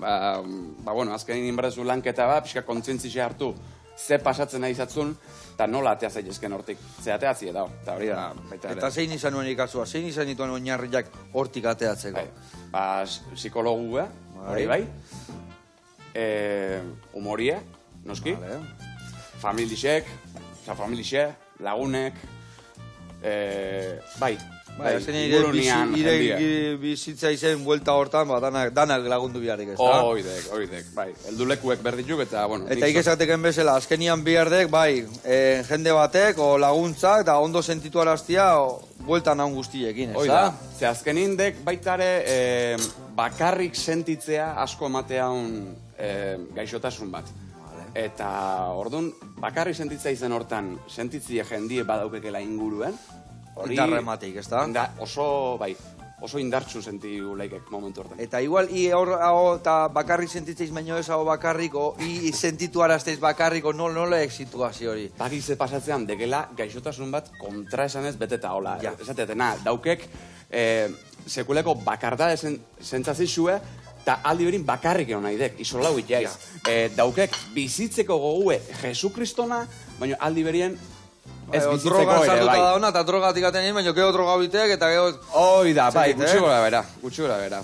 bueno, azkenin inberdezu lanketa bat, pixka kontzientzia hartu, ze pasatzen nahi izatzun, eta nola atea zaitezken hortik, ze ateatzi eta hori da, baita ere. Eta zein izan nuen ikasua, zein izan dituen oinarriak hortik ateatzeko? Psikologu hori bai, humoria, noski, familixek, lagunek, bai, ire bizitza izen buelta hortan, danak lagundu biharrik, ez da? Oidek, bai, heldulekuek berdituk eta, bueno... Eta ikesateken bezala, azkenian bihardek, bai, jende batek, o laguntzak, eta ondo sentitu araztia, bueltan haun guztiekin, ez da? Oida, ze azkenindek baitare bakarrik sentitzea asko ematea gaixotasun bat. Eta, orduan, bakarrik sentitzea izen hortan, sentitzie jendie badaukekela inguruen, indarra emateik, ez da? Oso indartsu sentiu laikek momentu hortan. Eta igual, eta bakarrik sentitzeiz baino ez hau bakarrik, o sentitu arazteiz bakarrik, o nola situazio hori? Bakize pasatzean, dekela gaixotasun bat kontra esanez beteta hola. Esatetena, daukek sekuleko bakardade sentzazizue, eta aldi berin bakarrik egon nahi dek, isolau itjaiz. Daukek bizitzeko gogue Jesukristona, baina aldi berien ez bizitzeko ere, bai. Droga eta drogatik aten egin, baina geho droga bitek, eta geho... Hoi da, bai, gutxi gora bera.